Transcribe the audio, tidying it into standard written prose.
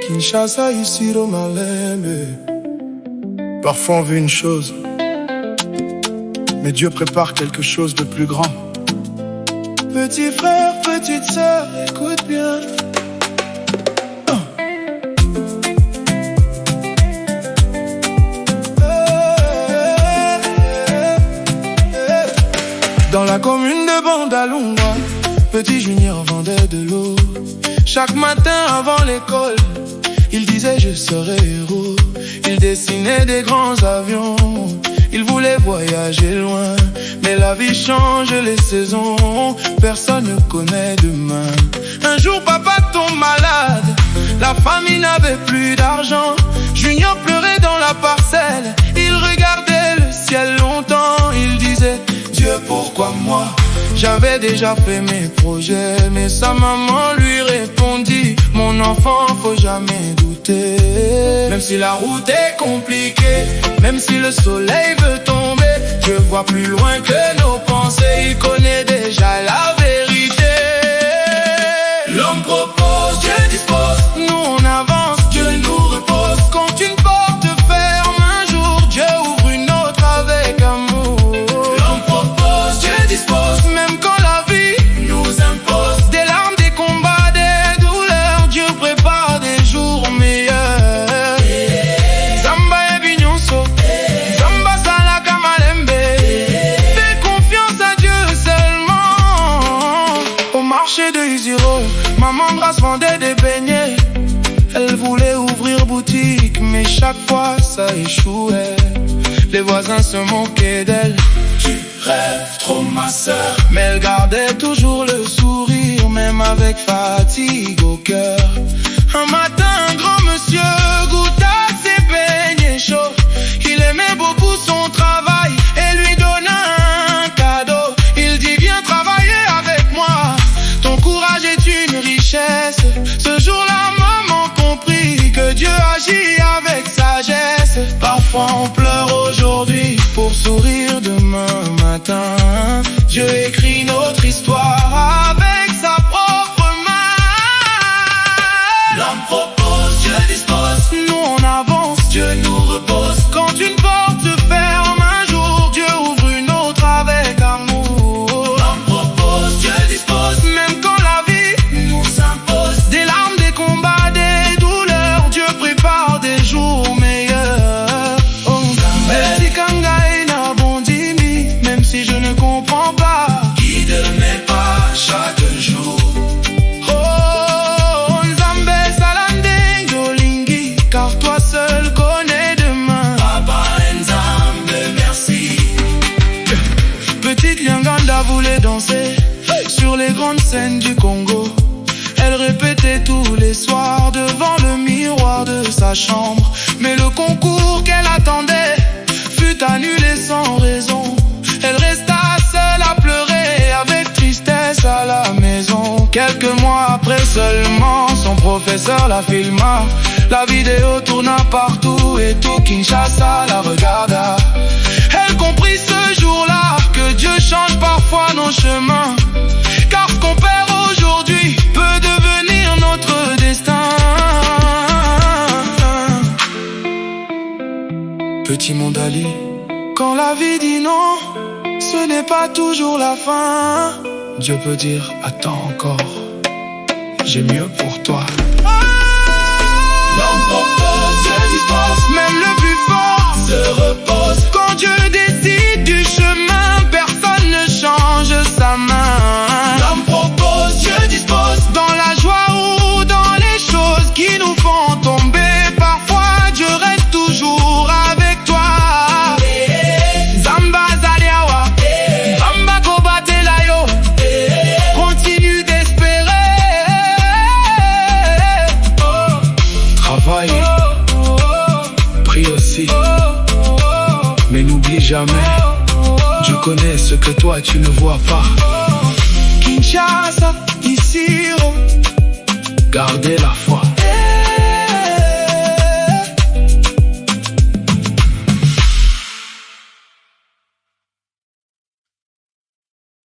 Kinshasa, ici, Romalembe. Parfois on veut une chose, mais Dieu prépare quelque chose de plus grand. Petit frère, petite sœur, écoute bien. Dans la commune de Bandalungwa, petit Junior vendait de l'eau. Chaque matin avant l'école, il disait je serai héros. Il dessinait des grands avions, il voulait voyager loin. Mais la vie change les saisons, personne ne connaît demain. Un jour papa tombe malade, la famille n'avait plus d'argent. Junior pleurait dans la parcelle, il regardait le ciel longtemps. Il disait Dieu pourquoi moi? J'avais déjà fait mes projets, mais sa maman lui répondit mon enfant faut jamais douter. Même si la route est compliquée, même si le soleil veut tomber, Dieu voit plus loin que nos pensées, il connaît déjà la vérité. L'homme propose, Dieu dispose, nous on avance, Dieu nous repose. Quand une porte ferme un jour, Dieu ouvre une autre avec amour. L'homme propose, Dieu dispose, même quand la vie nous impose. Des larmes, des combats, des douleurs, Dieu prépare des jours meilleurs. Zamba et Bignonso, Zamba Salaka Malembe. Fais confiance à Dieu seulement. Au marché de Isiro, maman Grace vendait des beignets. Elle voulait ouvrir boutique, mais chaque fois ça échouait. Les voisins se moquaient d'elle. Tu rêves trop ma sœur. Mais elle gardait toujours le sourire, même avec fatigue au cœur. Un matin, un grand monsieur goûta ses beignets chauds. Il aimait beaucoup son travail et lui donna un cadeau. Il dit viens travailler avec moi, ton courage est une richesse. Ce jour-là, maman comprit que Dieu agit avec sagesse. Parfois on pleure aujourd'hui pour sourire demain matin. Dieu écrit notre histoire avec sa propre main. L'homme propose, Dieu dispose, nous on avance, Dieu nous repose. Quand une porte se ferme un jour, Dieu ouvre une autre avec amour. L'homme propose, Dieu dispose, même quand la vie nous impose. Des larmes, des combats, des douleurs, Dieu prépare des jours meilleurs. Oh, Merci Kangaïna Bondimi, même si je ne comprends pas, guide mes pas chaque jour. Oh, Nzambe Salande Yolingi, car toi seul connais demain. Papa Nzambe, merci. Petite Lianganda voulait danser sur les grandes scènes du Congo. Elle répétait tous les soirs devant le miroir de sa chambre. Mais le concours qu'elle attendait fut annulé sans raison. Elle resta seule à pleurer avec tristesse à la maison. Quelques mois après seulement, son professeur la filma. La vidéo tourna partout et tout Kinshasa la regarda. Elle comprit ce jour-là que Dieu change parfois nos chemins. Car ce qu'on perd aujourd'hui peut devenir notre destin. Petit Mondali, quand la vie dit non, ce n'est pas toujours la fin. Dieu peut dire attends encore, j'ai mieux pour toi. L'homme propose, Dieu dispose, même le plus fort se repose. Quand Dieu décide du chemin, personne ne change sa main. L'homme propose, Dieu dispose, dans la joie ou dans les choses qui nous font tomber. Parfois Dieu reste toujours avec toi. Zamba Zaliawa, Zamba Kobatelayo, continue d'espérer. Travaille, prie aussi, mais n'oublie jamais, Dieu connaît ce que toi tu ne vois pas. Kinshasa, ici, gardez